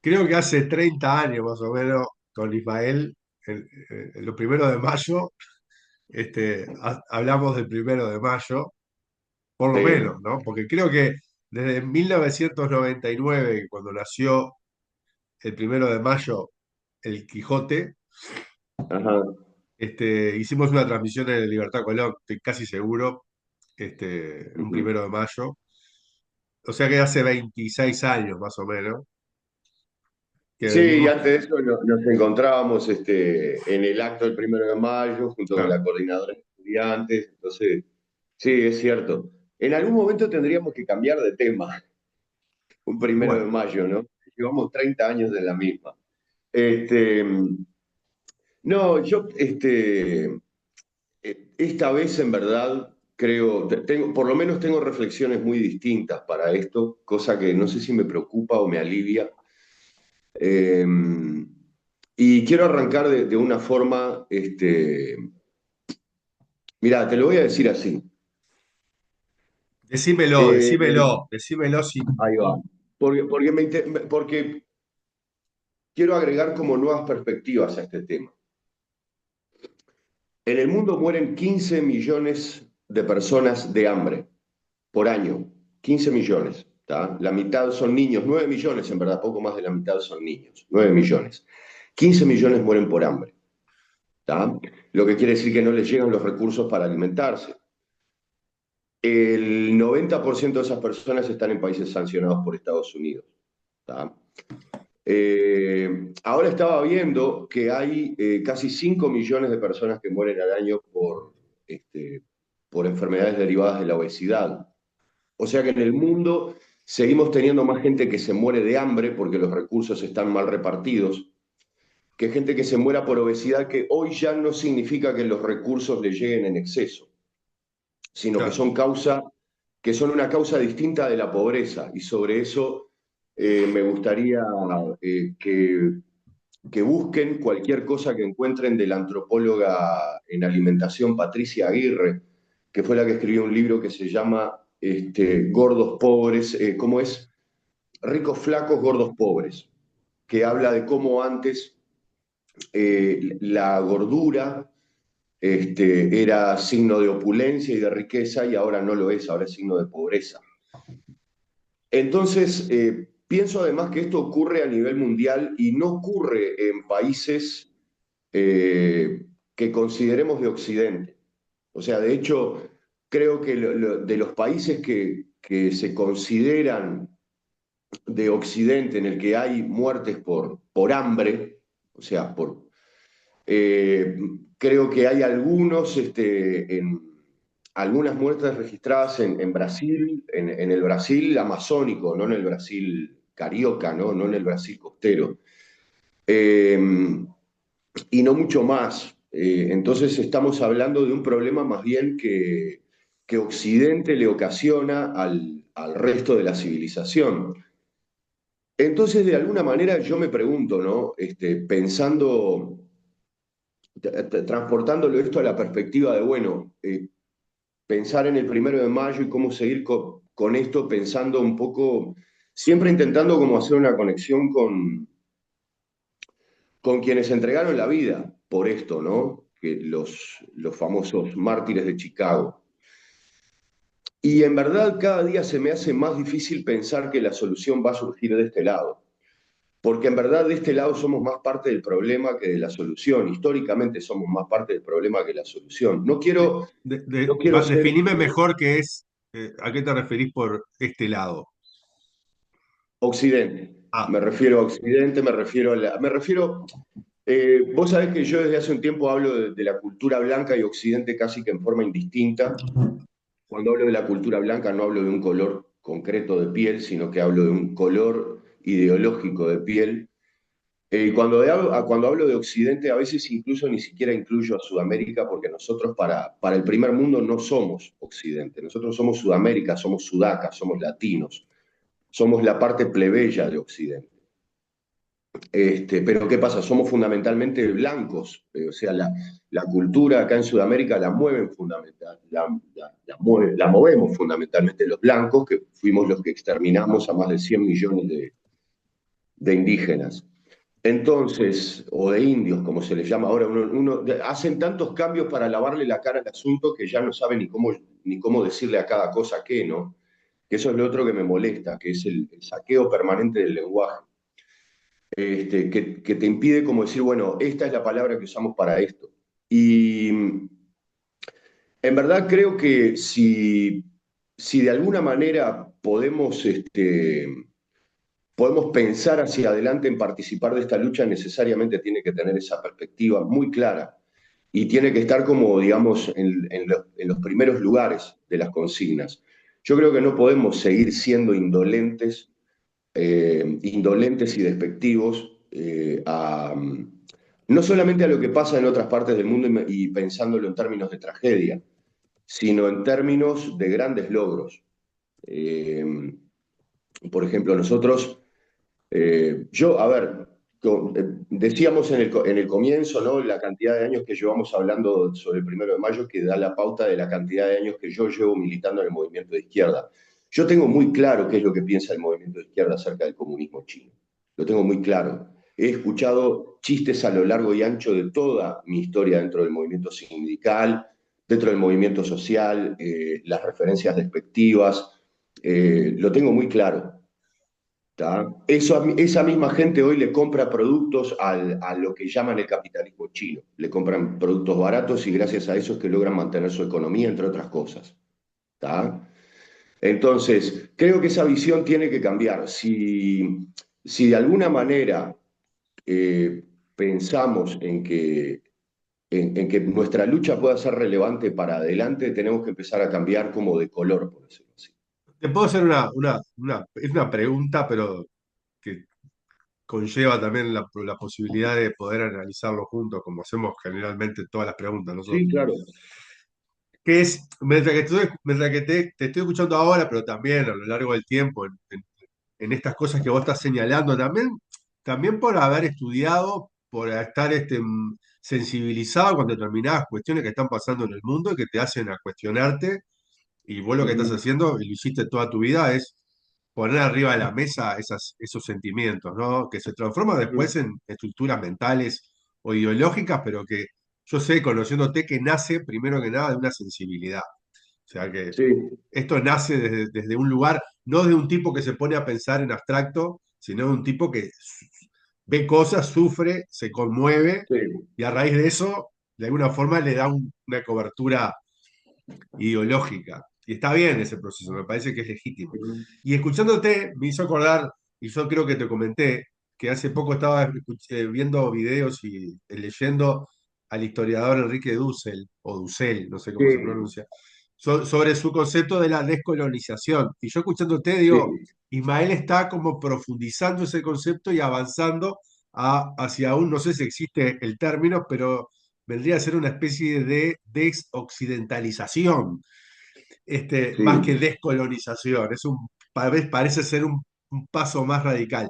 creo que hace 30 años más o menos con Ismael, los primeros de mayo, hablamos del 1 de mayo, por lo Sí, menos, ¿no? Porque creo que desde 1999, cuando nació el 1 de mayo, el Quijote, ajá. hicimos una transmisión en el Libertad Colón, estoy casi seguro, en un Ujú. 1 de mayo. O sea que hace 26 años más o menos que Sí, y venimos. antes de eso nos encontrábamos en el acto del 1 de mayo junto con Claro. la coordinadora de estudiantes. Entonces, sí, es cierto. En algún momento tendríamos que cambiar de tema, un primero de Bueno, mayo, ¿no? Llevamos 30 años de la misma. Este, no, esta vez en verdad creo, tengo, por lo menos tengo reflexiones muy distintas para esto, cosa que no sé si me preocupa o me alivia. Eh, y quiero arrancar de una forma, mira, te lo voy a decir así. decímelo, Eh, decímelo, decímelo sin. Ahí va. Porque quiero agregar como nuevas perspectivas a este tema. En el mundo mueren 15 millones de personas de hambre por año. 15 millones. ¿Tá? La mitad son niños, 9 millones en verdad, poco más de la mitad son niños, 9 millones. 15 millones mueren por hambre. ¿Tá? Lo que quiere decir que no les llegan los recursos para alimentarse. El 90% de esas personas están en países sancionados por Estados Unidos. ¿Tá? Ahora estaba viendo que hay casi 5 millones de personas que mueren al año por enfermedades derivadas de la obesidad. O sea que en el mundo seguimos teniendo más gente que se muere de hambre porque los recursos están mal repartidos, que gente que se muera por obesidad, que hoy ya no significa que los recursos le lleguen en exceso, sino Claro. que son una causa distinta de la pobreza. Y sobre eso me gustaría que busquen cualquier cosa que encuentren de la antropóloga en alimentación Patricia Aguirre, que fue la que escribió un libro que se llama Gordos Pobres, ¿cómo es? Ricos Flacos, Gordos Pobres, que habla de cómo antes la gordura era signo de opulencia y de riqueza y ahora no lo es, ahora es signo de pobreza. Entonces, pienso además que esto ocurre a nivel mundial y no ocurre en países que consideremos de Occidente. O sea, de hecho, creo que de los países que se consideran de Occidente en el que hay muertes por hambre, o sea, eh, creo que hay algunas muertes registradas en Brasil, en el Brasil amazónico, no en el Brasil carioca, no en el Brasil costero. Eh, y no mucho más. Entonces estamos hablando de un problema más bien que Occidente le ocasiona al resto de la civilización. Entonces, de alguna manera yo me pregunto, ¿no? Pensando, transportándolo esto a la perspectiva de, bueno, pensar en el 1 de mayo y cómo seguir con esto, pensando un poco, siempre intentando como hacer una conexión con quienes entregaron la vida por esto, ¿no? Que los famosos mártires de Chicago. Y en verdad cada día se me hace más difícil pensar que la solución va a surgir de este lado, porque en verdad de este lado somos más parte del problema que de la solución. Históricamente somos más parte del problema que la solución. No quiero ser Definime mejor qué es, a qué te referís por este lado. Occidente. Me Ah, refiero a Occidente, me refiero. Vos sabés que yo desde hace un tiempo hablo de la cultura blanca y Occidente casi que en forma indistinta. Cuando hablo de la cultura blanca no hablo de un color concreto de piel, sino que hablo de un color ideológico de piel. Cuando hablo de Occidente, a veces incluso ni siquiera incluyo a Sudamérica, porque nosotros para el primer mundo no somos Occidente. Nosotros somos Sudamérica, somos sudacas, somos latinos, somos la parte plebeya de Occidente. Pero ¿qué pasa? Somos fundamentalmente blancos, o sea, la cultura acá en Sudamérica la mueven la movemos fundamentalmente los blancos, que fuimos los que exterminamos a más de 100 millones de indígenas. Entonces, o de indios, como se les llama ahora, hacen tantos cambios para lavarle la cara al asunto que ya no saben ni cómo decirle a cada cosa qué, ¿no? Que eso es lo otro que me molesta, que es el saqueo permanente del lenguaje, que te impide como decir, bueno, esta es la palabra que usamos para esto. Y en verdad creo que si de alguna manera podemos pensar hacia adelante en participar de esta lucha, necesariamente tiene que tener esa perspectiva muy clara y tiene que estar como, digamos, en los primeros lugares de las consignas. Yo creo que no podemos seguir siendo indolentes y despectivos no solamente a lo que pasa en otras partes del mundo y pensándolo en términos de tragedia, sino en términos de grandes logros. Eh, por ejemplo, nosotros a ver, decíamos en el comienzo, ¿no? La cantidad de años que llevamos hablando sobre el 1 de Mayo que da la pauta de la cantidad de años que yo llevo militando en el movimiento de izquierda. Yo tengo muy claro qué es lo que piensa el movimiento de izquierda acerca del comunismo chino. Lo tengo muy claro. He escuchado chistes a lo largo y ancho de toda mi historia dentro del movimiento sindical, dentro del movimiento social, las referencias despectivas. Lo tengo muy claro. ¿Tá? Esa misma gente hoy le compra productos a lo que llaman el capitalismo chino. Le compran productos baratos y gracias a eso es que logran mantener su economía, entre otras cosas. ¿Tá? Entonces, creo que esa visión tiene que cambiar. Si de alguna manera eh, pensamos en que nuestra lucha pueda ser relevante para adelante, tenemos que empezar a cambiar como de color, por decirlo así. Te puedo hacer es una pregunta, pero que conlleva también la posibilidad de poder analizarlo juntos, como hacemos generalmente todas las preguntas Sí, nosotros. claro. Que es, mientras que te estoy escuchando ahora, pero también a lo largo del tiempo, en estas cosas que vos estás señalando, también por haber estudiado, por estar sensibilizado con determinadas cuestiones que están pasando en el mundo y que te hacen a cuestionarte, y vos lo que estás Ujú, haciendo, y lo hiciste toda tu vida, es poner arriba de la mesa esos sentimientos, ¿no? Que se transforman después ujú. en estructuras mentales o ideológicas, pero que yo sé, conociéndote, que nace primero que nada de una sensibilidad. O sea que Sí. esto nace desde un lugar, no de un tipo que se pone a pensar en abstracto, sino de un tipo que ve cosas, sufre, se conmueve Sí. y a raíz de eso, de alguna forma, le da una cobertura ideológica. Y está bien ese proceso, me parece que es legítimo. Ujú. Y escuchándote, me hizo acordar, y yo creo que te comenté, que hace poco estaba viendo videos y leyendo al historiador Enrique Dussel, o Dussel, no sé cómo se Sí, pronuncia, sobre su concepto de la descolonización. Y yo escuchándote digo, sí, Ismael está como profundizando ese concepto y avanzando hacia un, no sé si existe el término, pero vendría a ser una especie de desoccidentalización, más que sí. descolonización. Parece ser un paso más radical.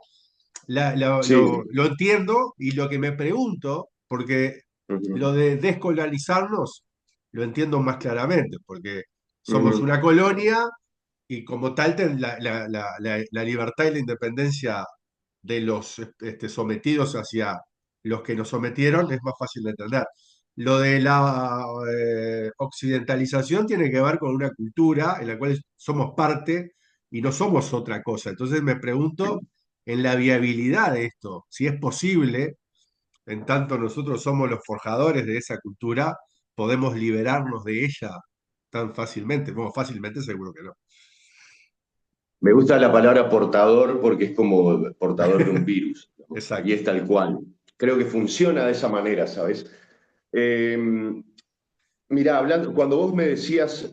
Sí. Lo entiendo y lo que me pregunto, porque lo Ujú, de descolonizarnos lo entiendo más claramente, porque somos ujú. una colonia y como tal la libertad y la independencia de los sometidos hacia los que nos sometieron es más fácil de entender. Lo de la occidentalización tiene que ver con una cultura en la cual somos parte y no somos otra cosa. Entonces me pregunto en la viabilidad de esto, si es posible, en tanto nosotros somos los forjadores de esa cultura, podemos liberarnos de ella tan fácilmente. Bueno, fácilmente seguro que no. Me gusta la palabra portador porque es como portador de un virus, ¿no? Y Exacto. es tal cual. Creo que funciona de esa manera, ¿sabes? Eh, Mira, hablando, cuando vos me decías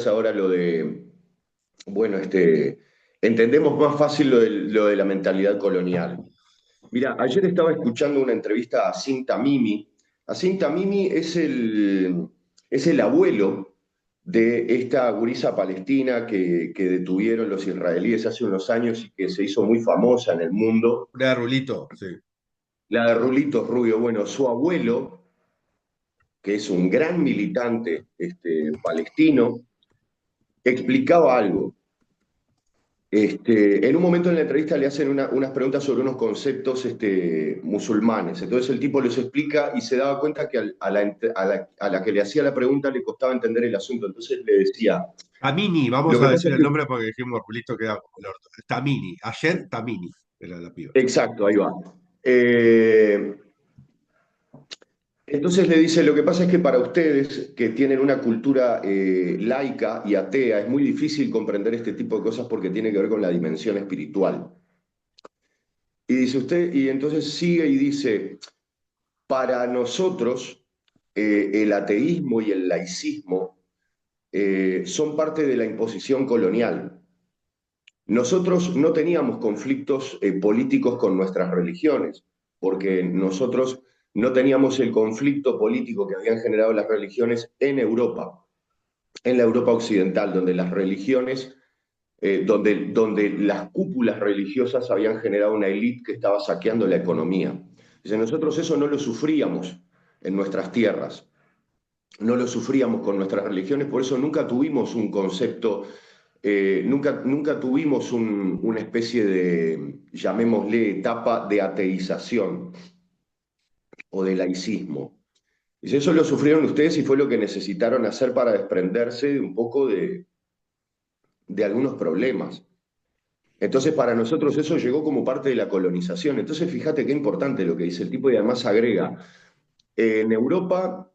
ahora lo de, bueno, entendemos más fácil lo de la mentalidad colonial. Mira, ayer estaba escuchando una entrevista a Asim Tamimi. Asim Tamimi es el abuelo de esta gurisa palestina que detuvieron los israelíes hace unos años y que se hizo muy famosa en el mundo, Una de Rulito, sí. la de Rulitos Rubio. Bueno, su abuelo, que es un gran militante palestino, explicaba algo. En un momento en la entrevista le hacen unas preguntas sobre unos conceptos musulmanes. Entonces el tipo los explica y se daba cuenta que a la que le hacía la pregunta le costaba entender el asunto. Entonces le decía, Tamini, vamos lo a que pasa decir es el que, nombre porque dijimos, listo, queda como el orto. Tamini, ayer Tamini era la piba. exacto, ahí va. Eh, entonces le dice, lo que pasa es que para ustedes que tienen una cultura laica y atea, es muy difícil comprender este tipo de cosas porque tiene que ver con la dimensión espiritual. Y dice usted, y entonces sigue y dice, para nosotros, el ateísmo y el laicismo son parte de la imposición colonial. Nosotros no teníamos conflictos políticos con nuestras religiones, porque nosotros no teníamos el conflicto político que habían generado las religiones en Europa, en la Europa occidental, donde las religiones, donde las cúpulas religiosas habían generado una élite que estaba saqueando la economía. Dice, nosotros eso no lo sufríamos en nuestras tierras, no lo sufríamos con nuestras religiones, por eso nunca tuvimos un concepto, nunca tuvimos una especie de, llamémosle, etapa de ateización o de laicismo. Dice, eso lo sufrieron ustedes y fue lo que necesitaron hacer para desprenderse un poco de algunos problemas. Entonces, para nosotros eso llegó como parte de la colonización. Entonces, fíjate qué importante lo que dice el tipo y además agrega, en Europa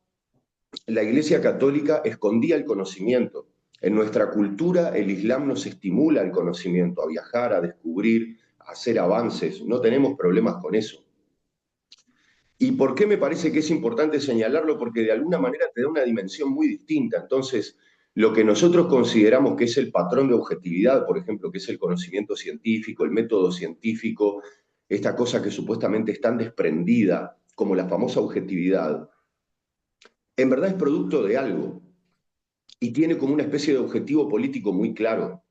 la Iglesia Católica escondía el conocimiento. En nuestra cultura el Islam nos estimula el conocimiento, a viajar, a descubrir, a hacer avances. No tenemos problemas con eso. ¿Y por qué me parece que es importante señalarlo? Porque de alguna manera te da una dimensión muy distinta. Entonces, lo que nosotros consideramos que es el patrón de objetividad, por ejemplo, que es el conocimiento científico, el método científico, esta cosa que supuestamente es tan desprendida como la famosa objetividad, en verdad es producto de algo y tiene como una especie de objetivo político muy claro,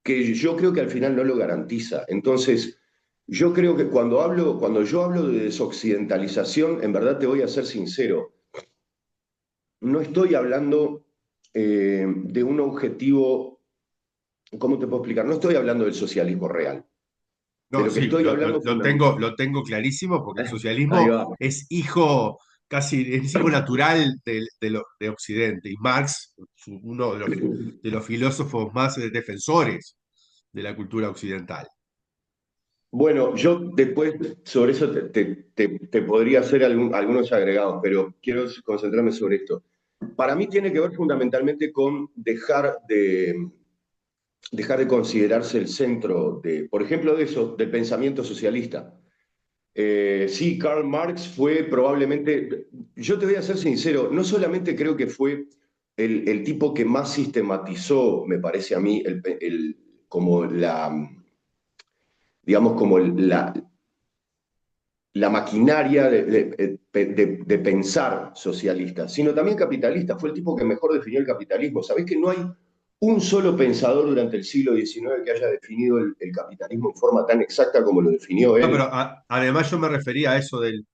que yo creo que al final no lo garantiza. Entonces, yo creo que cuando yo hablo de desoccidentalización, en verdad te voy a ser sincero, no estoy hablando de un objetivo, ¿cómo te puedo explicar? No estoy hablando del socialismo real. De No, lo que sí, estoy hablando lo tengo clarísimo porque el ahí socialismo va. es hijo, casi es hijo natural de Occidente. Y Marx, uno de los filósofos más defensores de la cultura occidental. Bueno, yo después sobre eso te podría hacer algunos agregados, pero quiero concentrarme sobre esto. Para mí tiene que ver fundamentalmente con dejar de considerarse el centro de, por ejemplo, de eso, del pensamiento socialista. Sí, Karl Marx fue probablemente, yo te voy a ser sincero, no solamente creo que fue el tipo que más sistematizó, me parece a mí, como digamos, como la maquinaria de pensar socialista, sino también capitalista. Fue el tipo que mejor definió el capitalismo. ¿Sabés que no hay un solo pensador durante el siglo XIX que haya definido el capitalismo en forma tan exacta como lo definió No, pero él? además yo me refería a eso del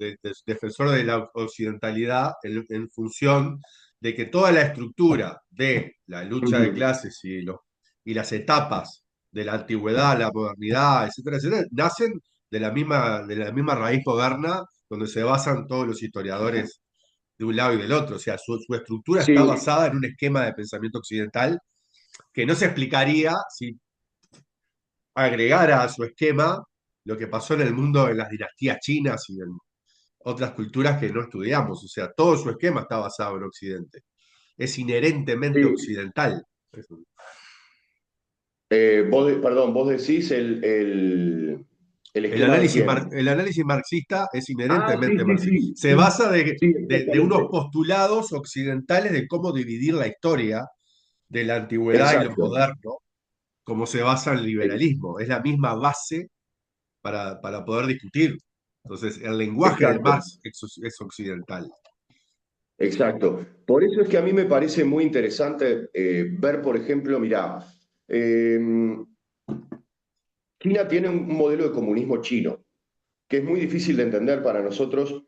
defensor de la occidentalidad en función de que toda la estructura de la lucha de Ujú. clases y las etapas de la antigüedad, la modernidad, etcétera, nacen de la misma raíz moderna donde se basan todos los historiadores de un lado y del otro. O sea, su estructura está Sí, basada en un esquema de pensamiento occidental que no se explicaría si agregara a su esquema lo que pasó en el mundo en las dinastías chinas y en otras culturas que no estudiamos. O sea, todo su esquema está basado en Occidente. Es inherentemente sí. occidental. Perdón, vos decís el El esquema de el quién. análisis marxista es Ah, sí, inherentemente sí, marxista. sí, Se sí, basa sí, de unos exactamente. postulados occidentales de cómo dividir la historia de la antigüedad y lo Exacto. moderno, como se basa en el liberalismo. Es la misma base para poder discutir. Entonces, el lenguaje de Exacto. Marx es occidental. Exacto. Por eso es que a mí me parece muy interesante ver, por ejemplo, mirá, eh, China tiene un modelo de comunismo chino que es muy difícil de entender para nosotros.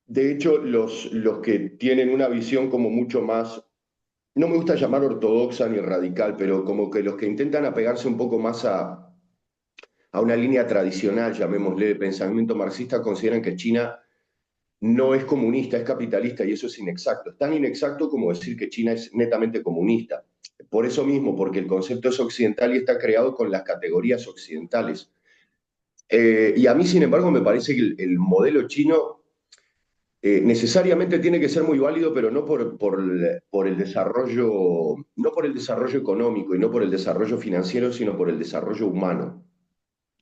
De hecho, los que tienen una visión como mucho más no me gusta llamar ortodoxa ni radical, pero como que los que intentan apegarse un poco más a una línea tradicional, llamémosle, de pensamiento marxista, consideran que China no es comunista, es capitalista, y eso es inexacto. Es tan inexacto como decir que China es netamente comunista. Por eso mismo, porque el concepto es occidental y está creado con las categorías occidentales. Y a mí, sin embargo, me parece que el modelo chino necesariamente tiene que ser muy válido, pero no por el desarrollo, no por el desarrollo económico y no por el desarrollo financiero, sino por el desarrollo humano.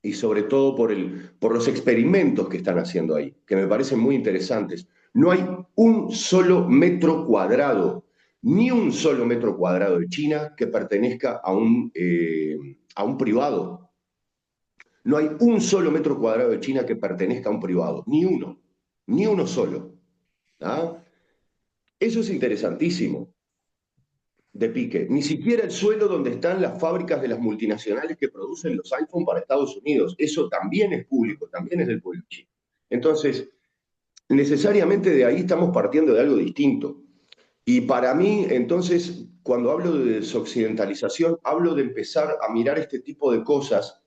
Y sobre todo por los experimentos que están haciendo ahí, que me parecen muy interesantes. No hay un solo metro cuadrado, ni un solo metro cuadrado de China que pertenezca a un privado. No hay un solo metro cuadrado de China que pertenezca a un privado, ni uno solo. ¿Ah? Eso es interesantísimo de pique. Ni siquiera el suelo donde están las fábricas de las multinacionales que producen los iPhone para Estados Unidos. Eso también es público, también es del pueblo chino. Entonces, necesariamente de ahí estamos partiendo de algo distinto. Y para mí, entonces, cuando hablo de desoccidentalización, hablo de empezar a mirar este tipo de cosas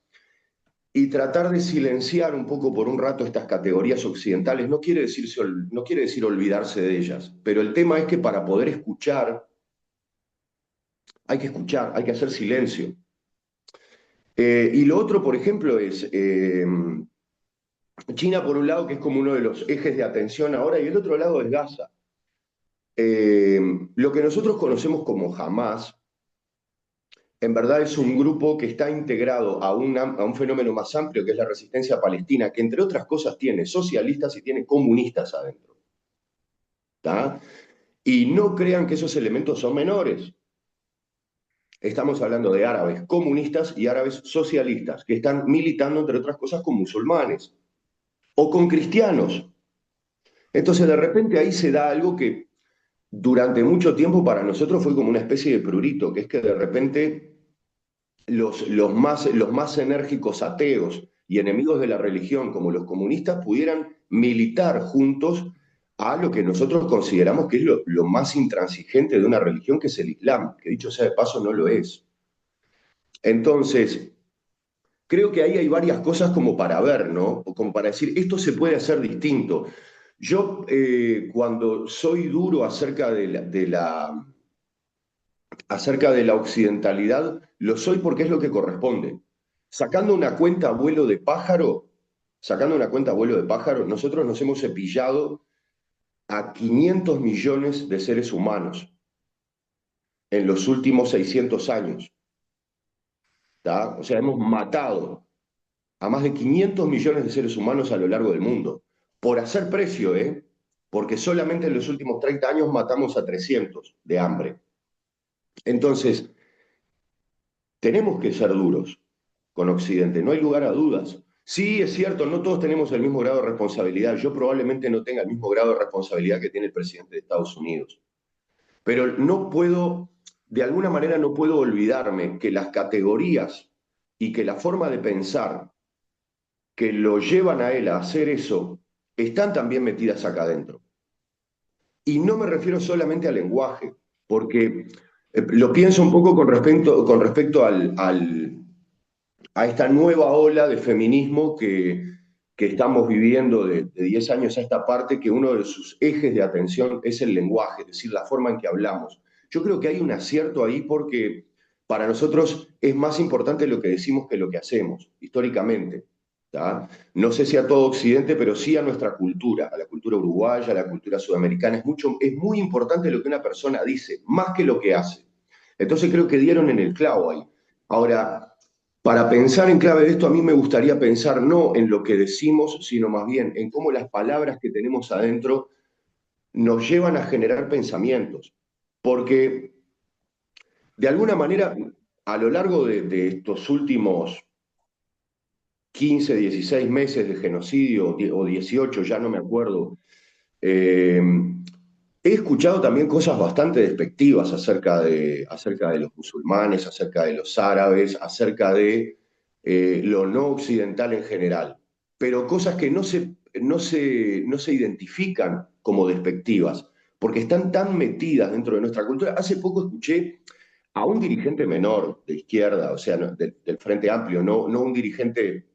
y tratar de silenciar un poco por un rato estas categorías occidentales. No quiere decir olvidarse de ellas, pero el tema es que para poder escuchar, hay que hacer silencio. Y lo otro, por ejemplo, es China, por un lado, que es como uno de los ejes de atención ahora, y el otro lado es Gaza. Eh, lo que nosotros conocemos como Hamas, en verdad es un grupo que está integrado a un fenómeno más amplio, que es la resistencia palestina, que entre otras cosas tiene socialistas y tiene comunistas adentro. ¿Tá? Y no crean que esos elementos son menores. Estamos hablando de árabes comunistas y árabes socialistas, que están militando, entre otras cosas, con musulmanes o con cristianos. Entonces, de repente ahí se da algo que durante mucho tiempo para nosotros fue como una especie de prurito, que es que de repente los más enérgicos ateos y enemigos de la religión, como los comunistas, pudieran militar juntos a lo que nosotros consideramos que es lo más intransigente de una religión, que es el Islam, que dicho sea de paso no lo es. Entonces, creo que ahí hay varias cosas como para ver, ¿no? O como para decir, esto se puede hacer distinto. Yo, cuando soy duro acerca de la occidentalidad, lo soy porque es lo que corresponde. Sacando una cuenta vuelo de pájaro, sacando una cuenta vuelo de pájaro, nosotros nos hemos cepillado a 500 millones de seres humanos en los últimos 600 años. ¿Tá? O sea, hemos matado a más de 500 millones de seres humanos a lo largo del mundo. Por hacer precio, ¿eh? Porque solamente en los últimos 30 años matamos a 300 de hambre. Entonces, tenemos que ser duros con Occidente, no hay lugar a dudas. Sí, es cierto, no todos tenemos el mismo grado de responsabilidad. Yo probablemente no tenga el mismo grado de responsabilidad que tiene el presidente de Estados Unidos. Pero no puedo, de alguna manera no puedo olvidarme que las categorías y que la forma de pensar que lo llevan a él a hacer eso están también metidas acá adentro. Y no me refiero solamente al lenguaje, porque lo pienso un poco con respecto a esta nueva ola de feminismo que estamos viviendo de 10 años a esta parte, que uno de sus ejes de atención es el lenguaje, es decir, la forma en que hablamos. Yo creo que hay un acierto ahí porque para nosotros es más importante lo que decimos que lo que hacemos, históricamente. ¿Tá? No sé si a todo Occidente, pero sí a nuestra cultura, a la cultura uruguaya, a la cultura sudamericana. Es muy importante lo que una persona dice, más que lo que hace. Entonces creo que dieron en el clavo ahí. Ahora, para pensar en clave de esto, a mí me gustaría pensar no en lo que decimos, sino más bien en cómo las palabras que tenemos adentro nos llevan a generar pensamientos. Porque de alguna manera, a lo largo de estos últimos 15, 16 meses de genocidio, o 18, ya no me acuerdo, eh, he escuchado también cosas bastante despectivas acerca de los musulmanes, acerca de los árabes, acerca de lo no occidental en general, pero cosas que no se identifican como despectivas, porque están tan metidas dentro de nuestra cultura. Hace poco escuché a un dirigente menor de izquierda, o sea, del Frente Amplio, no un dirigente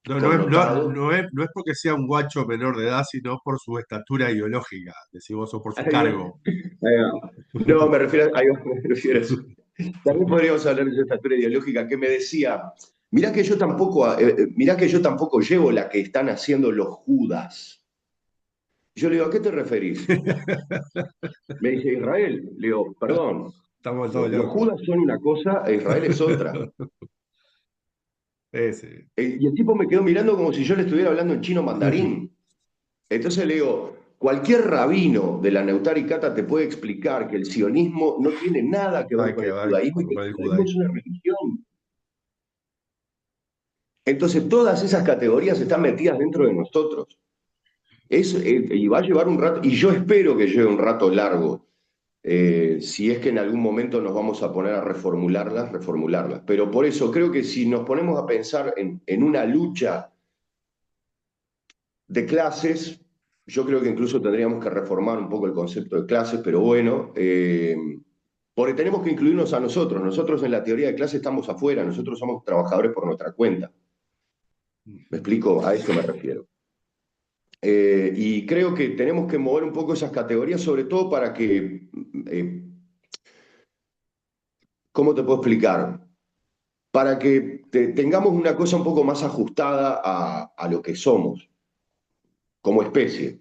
No, connotado. no es porque sea un guacho menor de edad, sino por su estatura ideológica, decís vos, o por su Ahí va. cargo. Ahí va. No, ahí va, me refiero a eso. También podríamos hablar de esa estatura ideológica que me decía, mirá que yo tampoco llevo la que están haciendo los Judas. Yo le digo, ¿a qué te referís? Me dice Israel. Le digo, perdón, Estamos todos los locos. Judas son una cosa e Israel es otra. Ese. Y el tipo me quedó mirando como si yo le estuviera hablando en chino mandarín. Entonces le digo, cualquier rabino de la Neutari Cata te puede explicar que el sionismo no tiene nada que ver Hay con que el ver judaísmo y que con el el judaísmo es judaísmo. una religión. Entonces todas esas categorías están metidas dentro de nosotros. Y va a llevar un rato, y yo espero que lleve un rato largo. Si es que en algún momento nos vamos a poner a reformularlas, reformularlas. Pero por eso creo que si nos ponemos a pensar en una lucha de clases, yo creo que incluso tendríamos que reformar un poco el concepto de clases, pero bueno, porque tenemos que incluirnos a nosotros. Nosotros en la teoría de clase estamos afuera, nosotros somos trabajadores por nuestra cuenta. ¿Me explico? A eso me refiero. Y creo que tenemos que mover un poco esas categorías, sobre todo para que, ¿cómo te puedo explicar? Para que tengamos una cosa un poco más ajustada a lo que somos como especie.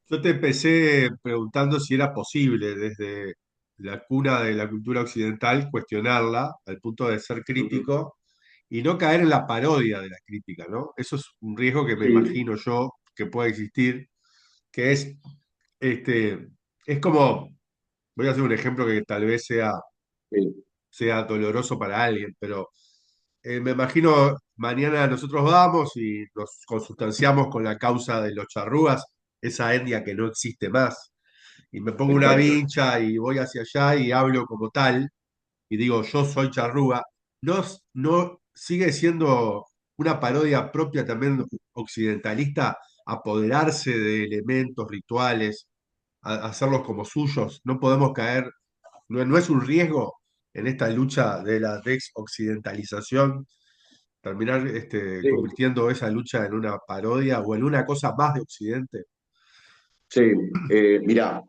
Yo te empecé preguntando si era posible desde la cuna de la cultura occidental cuestionarla al punto de ser Ujú. crítico y no caer en la parodia de la crítica, ¿no? Eso es un riesgo que me Sí, imagino yo que puede existir, que este, es como, voy a hacer un ejemplo que tal vez sí, sea doloroso para alguien, pero me imagino mañana nosotros vamos y nos consustanciamos con la causa de los charrúas, esa etnia que no existe más, y me pongo una exacto. vincha y voy hacia allá y hablo como tal, y digo yo soy charrúa, no, no sigue siendo una parodia propia también occidentalista, apoderarse de elementos rituales, hacerlos como suyos, no podemos caer, no es un riesgo en esta lucha de la desoccidentalización terminar Sí, convirtiendo esa lucha en una parodia o en una cosa más de Occidente. sí. Mirá,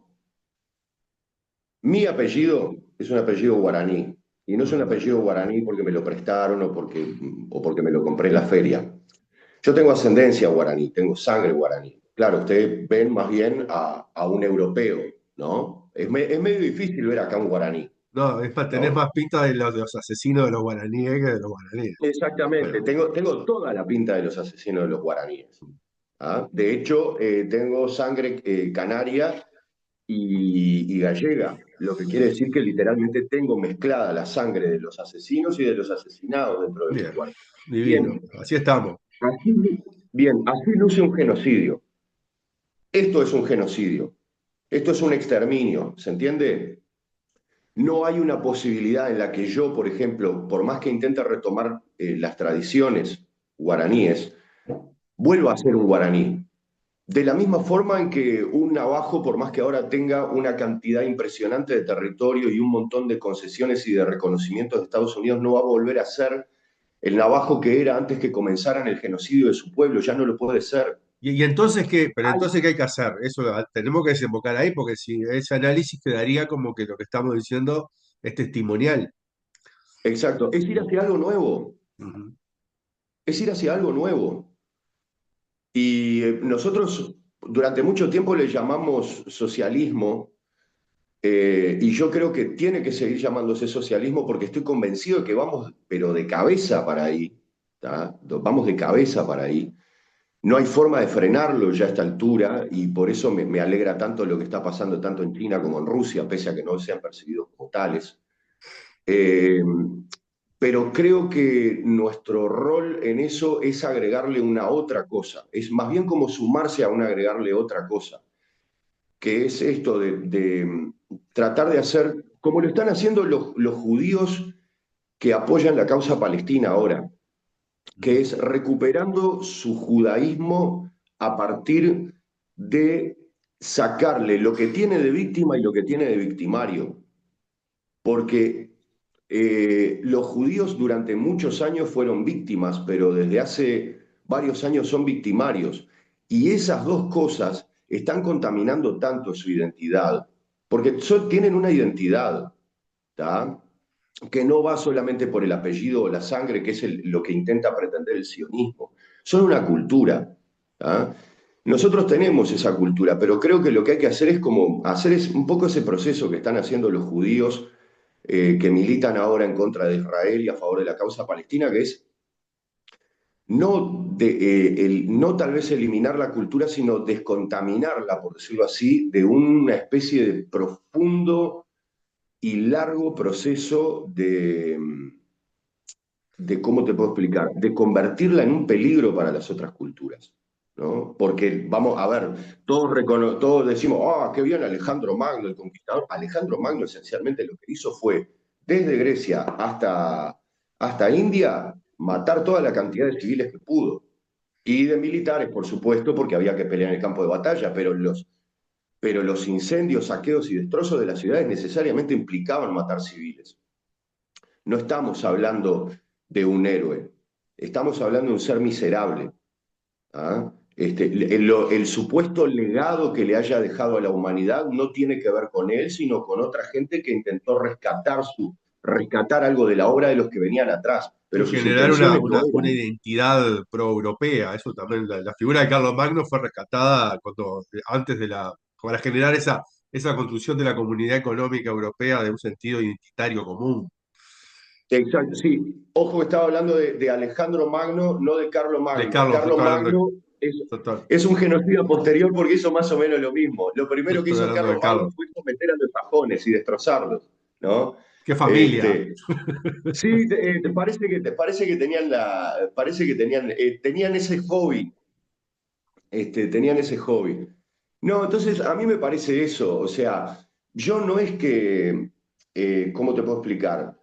mi apellido es un apellido guaraní. Y no es un Ujú. apellido guaraní porque me lo prestaron o porque me lo compré en la feria. Yo tengo ascendencia guaraní, tengo sangre guaraní. Claro, ustedes ven más bien a un europeo, ¿no? Es medio difícil ver acá un guaraní, No, tenés ¿no? más pinta de los asesinos de los guaraníes que de los guaraníes. Exactamente, Pero, tengo toda la pinta de los asesinos de los guaraníes. ¿Ah? De hecho, tengo sangre canaria y gallega, lo que quiere decir que literalmente tengo mezclada la sangre de los asesinos y de los asesinados dentro de mi bien, cuerpo. divino. Bien, Así estamos. así, así luce un genocidio. Esto es un genocidio, esto es un exterminio, ¿se entiende? No hay una posibilidad en la que yo, por ejemplo, por más que intente retomar las tradiciones guaraníes, vuelva a ser un guaraní. De la misma forma en que un navajo, por más que ahora tenga una cantidad impresionante de territorio y un montón de concesiones y de reconocimientos de Estados Unidos, no va a volver a ser el navajo que era antes que comenzaran el genocidio de su pueblo, ya no lo puede ser. Y entonces qué, pero Ay, entonces ¿qué hay que hacer? Eso tenemos que desembocar ahí, porque si ese análisis quedaría como que lo que estamos diciendo es testimonial. exacto, es ir hacia algo nuevo, Ujú. es ir hacia algo nuevo. Y nosotros durante mucho tiempo le llamamos socialismo, y yo creo que tiene que seguir llamándose socialismo porque estoy convencido de que vamos, pero de cabeza para ahí, ¿tá? Vamos de cabeza para ahí. No hay forma de frenarlo ya a esta altura y por eso me alegra tanto lo que está pasando tanto en China como en Rusia, pese a que no sean percibidos como tales. Eh, pero creo que nuestro rol en eso es agregarle una otra cosa, es más bien como sumarse a un agregarle otra cosa, que es esto de tratar de hacer, como lo están haciendo los judíos que apoyan la causa palestina ahora, que Ujú. es recuperando su judaísmo a partir de sacarle lo que tiene de víctima y lo que tiene de victimario, porque los judíos durante muchos años fueron víctimas, pero desde hace varios años son victimarios. Y esas dos cosas están contaminando tanto su identidad, porque tienen una identidad, ¿tá? Que no va solamente por el apellido o la sangre, que es lo que intenta pretender el sionismo. Son una cultura, ¿tá? Nosotros tenemos esa cultura, pero creo que lo que hay que hacer es como hacer un poco ese proceso que están haciendo los judíos que militan ahora en contra de Israel y a favor de la causa palestina, que es no tal vez eliminar la cultura, sino descontaminarla, por decirlo así, de una especie de profundo y largo proceso de ¿cómo te puedo explicar? De convertirla en un peligro para las otras culturas, ¿no? Porque, vamos a ver, todos decimos, ah, qué bien Alejandro Magno, el conquistador. Alejandro Magno esencialmente lo que hizo fue, desde Grecia hasta India, matar toda la cantidad de civiles que pudo. Y de militares, por supuesto, porque había que pelear en el campo de batalla, pero los incendios, saqueos y destrozos de las ciudades necesariamente implicaban matar civiles. No estamos hablando de un héroe, estamos hablando de un ser miserable. ¿Ah? El supuesto legado que le haya dejado a la humanidad no tiene que ver con él, sino con otra gente que intentó rescatar algo de la obra de los que venían atrás, Y pero sus generar una, intenciones no una, una eran. identidad pro-europea. Eso también, la figura de Carlos Magno fue rescatada antes para generar esa construcción de la comunidad económica europea de un sentido identitario común. Exacto, sí. Ojo, estaba hablando de Alejandro Magno, no de Carlo De Magno. Carlos, Carlo estoy hablando Magno es, estoy- es un genocida posterior porque hizo más o menos lo mismo. Lo primero que estoy hizo hablando de Carlos Magno Carlos. fue someter a los sajones y destrozarlos, ¿no? ¡Qué familia! Este, sí, tenían ese hobby, tenían ese hobby. No, entonces a mí me parece eso, o sea, yo no es que, ¿cómo te puedo explicar?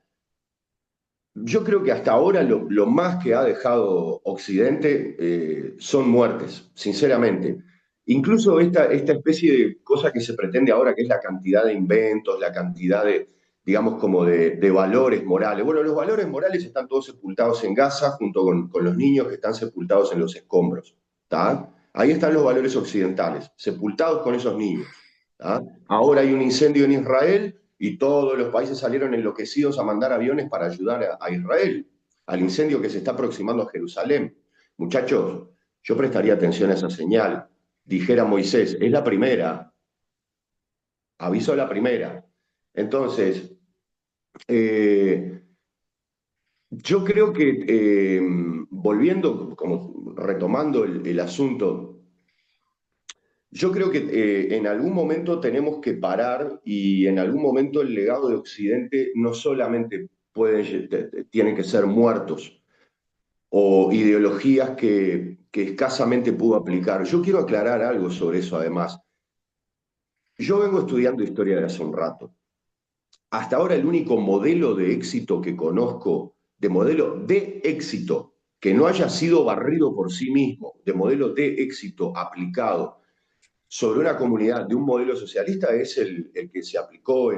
Yo creo que hasta ahora lo más que ha dejado Occidente son muertes, sinceramente. Incluso esta especie de cosa que se pretende ahora, que es la cantidad de inventos, la cantidad de, digamos, como de valores morales. Bueno, los valores morales están todos sepultados en Gaza junto con los niños que están sepultados en los escombros. ¿Tá? Ahí están los valores occidentales, sepultados con esos niños. ¿Tá? Ahora hay un incendio en Israel y todos los países salieron enloquecidos a mandar aviones para ayudar a Israel, al incendio que se está aproximando a Jerusalén. Muchachos, yo prestaría atención a esa señal. Dijera Moisés, es la primera, aviso a la primera. Entonces, eh, yo creo que volviendo, como retomando el asunto, yo creo que en algún momento tenemos que parar y en algún momento el legado de Occidente no solamente tienen que ser muertos o ideologías que escasamente pudo aplicar. Yo quiero aclarar algo sobre eso además. Yo vengo estudiando historia de hace un rato. Hasta ahora el único modelo de éxito que conozco, de modelo de éxito, que no haya sido barrido por sí mismo, de modelo de éxito aplicado sobre una comunidad de un modelo socialista es el que se aplicó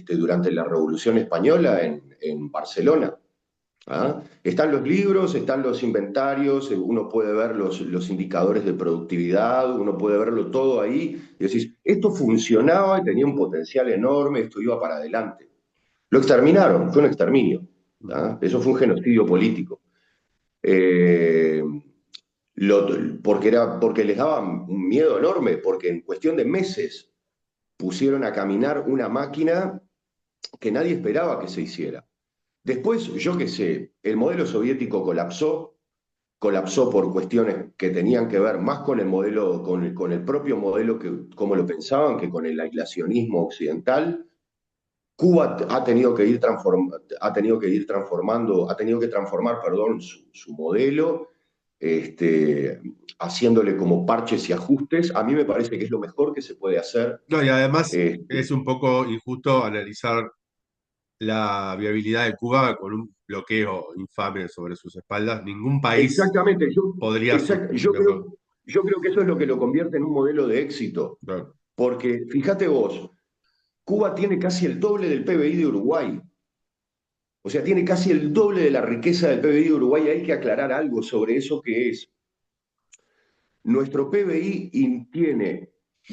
durante la Revolución Española en Barcelona. ¿Ah? Están los libros, están los inventarios, uno puede ver los indicadores de productividad, uno puede verlo todo ahí y decís, esto funcionaba y tenía un potencial enorme, esto iba para adelante. Lo exterminaron, fue un exterminio. ¿Ah? Eso fue un genocidio político. Eh, porque les daba un miedo enorme, porque en cuestión de meses pusieron a caminar una máquina que nadie esperaba que se hiciera. Después, yo qué sé, el modelo soviético colapsó por cuestiones que tenían que ver más con el modelo, con el propio modelo, como lo pensaban, que con el aislacionismo occidental. Cuba ha tenido que transformar, perdón, su modelo, este, haciéndole como parches y ajustes. A mí me parece que es lo mejor que se puede hacer. No, y además Este, es un poco injusto analizar la viabilidad de Cuba con un bloqueo infame sobre sus espaldas. Ningún país exactamente, podría yo creo, yo creo que eso es lo que lo convierte en un modelo de éxito. Claro. Porque fíjate vos, Cuba tiene casi el doble del PBI de Uruguay. O sea, tiene casi el doble de la riqueza del PBI de Uruguay. Hay que aclarar algo sobre eso que es. Nuestro PBI tiene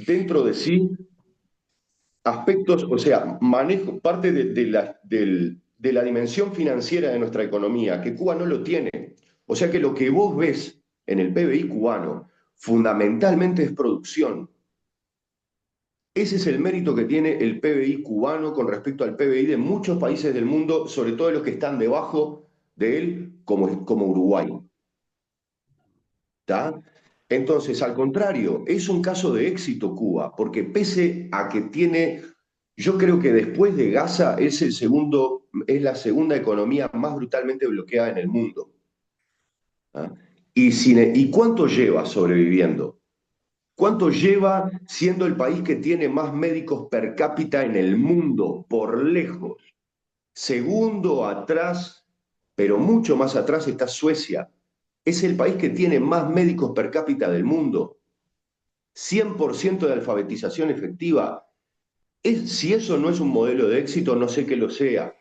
dentro de sí aspectos, o sea, manejo, parte de la dimensión financiera de nuestra economía, que Cuba no lo tiene. O sea que lo que vos ves en el PBI cubano fundamentalmente es producción. Ese es el mérito que tiene el PBI cubano con respecto al PBI de muchos países del mundo, sobre todo los que están debajo de él, como Uruguay. ¿Tá? Entonces, al contrario, es un caso de éxito Cuba, porque pese a que tiene, yo creo que después de Gaza es la segunda economía más brutalmente bloqueada en el mundo. ¿Ah? ¿Y cuánto lleva sobreviviendo? ¿Cuánto lleva siendo el país que tiene más médicos per cápita en el mundo, por lejos? Segundo atrás, pero mucho más atrás está Suecia. Es el país que tiene más médicos per cápita del mundo. 100% de alfabetización efectiva. Si eso no es un modelo de éxito, no sé qué lo sea.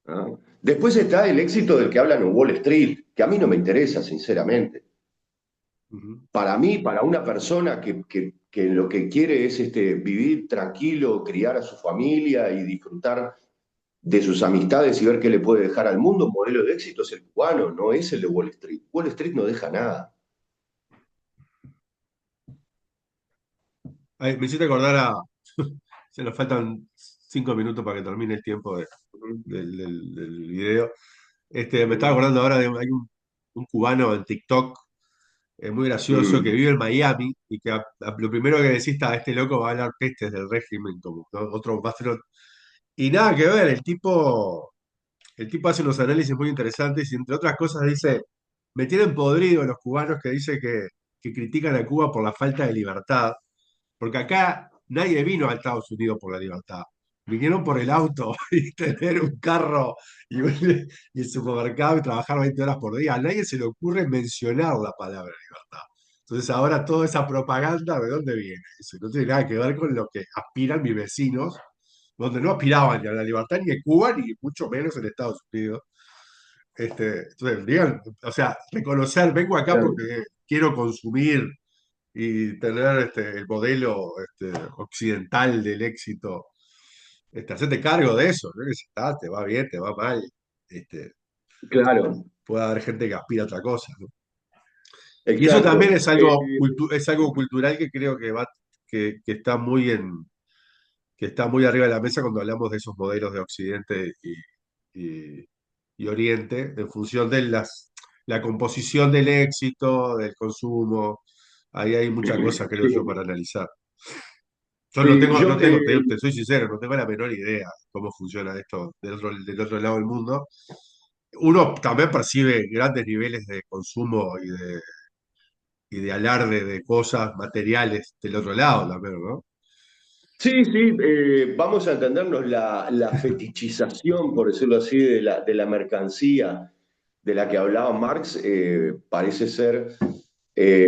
¿Ah? Después está el éxito del que hablan en Wall Street, que a mí no me interesa, sinceramente. Ujú. Para mí, para una persona que lo que quiere es vivir tranquilo, criar a su familia y disfrutar de sus amistades y ver qué le puede dejar al mundo, un modelo de éxito es el cubano, no es el de Wall Street. Wall Street no deja nada. Ay, me hiciste acordar a. Se nos faltan 5 minutos para que termine el tiempo del video. Me estaba acordando ahora hay un cubano en TikTok, muy gracioso, que Mm, vive en Miami y que lo primero que decís está, este loco va a hablar pestes del régimen, como ¿no? Otro patriota. Y nada que ver, el tipo hace unos análisis muy interesantes y entre otras cosas dice, me tienen podrido los cubanos que dice que critican a Cuba por la falta de libertad, porque acá nadie vino a Estados Unidos por la libertad. Vinieron por el auto y tener un carro y el supermercado y trabajar 20 horas por día. A nadie se le ocurre mencionar la palabra libertad. Entonces ahora toda esa propaganda, ¿de dónde viene? Eso no tiene nada que ver con lo que aspiran mis vecinos, donde no aspiraban ni a la libertad ni en Cuba, ni mucho menos en Estados Unidos. Entonces, digan, o sea, reconocer, vengo acá claro, porque quiero consumir y tener el modelo occidental del éxito, hacerte cargo de eso, ¿no? Que si te va bien, te va mal, este, claro, puede haber gente que aspira a otra cosa, ¿no? Y eso también exacto. es algo cultural que creo que está que está muy arriba de la mesa cuando hablamos de esos modelos de Occidente y- y Oriente, en función de la composición del éxito, del consumo. Ahí hay mucha cosa, creo yo, Sí, para analizar. Yo no sí, tengo, no tengo, te soy sincero, no tengo la menor idea cómo funciona esto del otro lado del mundo. Uno también percibe grandes niveles de consumo y de alarde de cosas materiales del otro lado también, ¿no? sí, sí, vamos a entendernos la fetichización, por decirlo así, de la mercancía de la que hablaba Marx, parece ser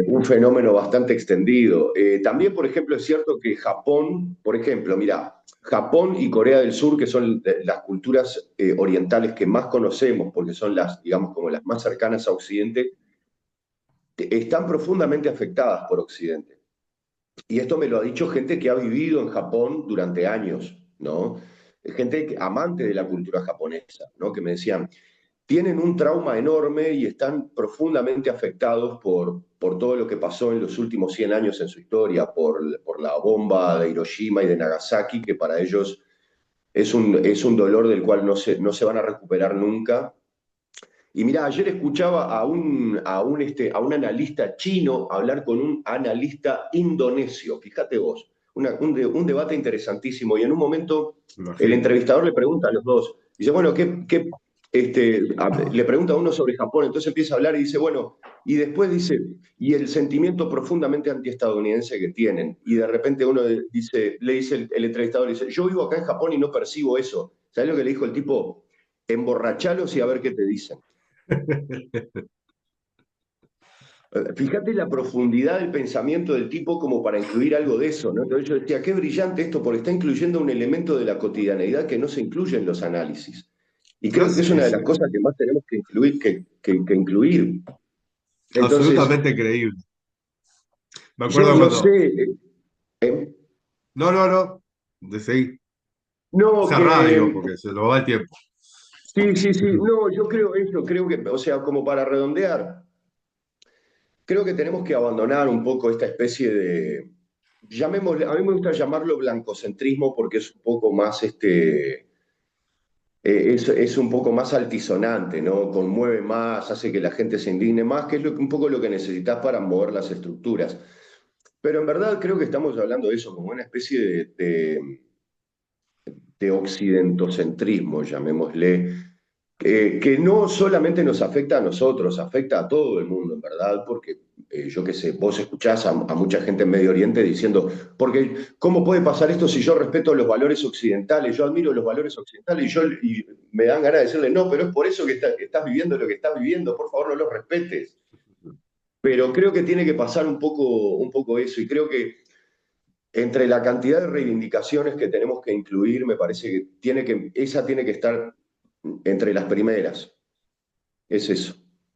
un fenómeno bastante extendido. También, por ejemplo, es cierto que Japón, por ejemplo, mira, Japón y Corea del Sur, que son las culturas orientales que más conocemos, porque son las, digamos, como las más cercanas a Occidente, están profundamente afectadas por Occidente. Y esto me lo ha dicho gente que ha vivido en Japón durante años, ¿no? Amante de la cultura japonesa, ¿no? Que me decían, tienen un trauma enorme y están profundamente afectados por todo lo que pasó en los últimos 100 años en su historia, por la bomba de Hiroshima y de Nagasaki, que para ellos es un dolor del cual no se van a recuperar nunca. Y mira, ayer escuchaba a un analista chino hablar con un analista indonesio, fíjate vos, un debate interesantísimo. Y en un momento Me el imagino. entrevistador le pregunta a los dos, dice, bueno, le pregunta a uno sobre Japón, entonces empieza a hablar y dice, bueno, y después dice, y el sentimiento profundamente antiestadounidense que tienen. Y de repente le dice el entrevistador, dice, yo vivo acá en Japón y no percibo eso. ¿Sabes lo que le dijo el tipo? Emborrachalos y a ver qué te dicen. Fíjate la profundidad del pensamiento del tipo como para incluir algo de eso, ¿no? Entonces yo decía, qué brillante esto, porque está incluyendo un elemento de la cotidianeidad que no se incluye en los análisis. Y No, creo que es sí, una de sí, las cosas que más tenemos que incluir. Que incluir. Entonces, absolutamente creíble. Me yo acuerdo no cuando, sé, eh, no, no, no, de seguir, no, cerrá, digo, que porque se nos va el tiempo. sí, sí, sí, no, yo creo eso, creo que, o sea, como para redondear, creo que tenemos que abandonar un poco esta especie de, llamémosle, a mí me gusta llamarlo blancocentrismo porque es un poco más, es un poco más altisonante, ¿no? Conmueve más, hace que la gente se indigne más, que es un poco lo que necesitas para mover las estructuras. Pero en verdad creo que estamos hablando de eso, como una especie de occidentocentrismo, llamémosle, que no solamente nos afecta a nosotros, afecta a todo el mundo, en verdad, porque yo qué sé, vos escuchás a mucha gente en Medio Oriente diciendo, porque ¿cómo puede pasar esto si yo respeto los valores occidentales? Yo admiro los valores occidentales y me dan ganas de decirle, no, pero es por eso que estás viviendo lo que estás viviendo, por favor no los respetes. Pero creo que tiene que pasar un poco eso, y creo que entre la cantidad de reivindicaciones que tenemos que incluir, me parece que esa tiene que estar entre las primeras. Es eso.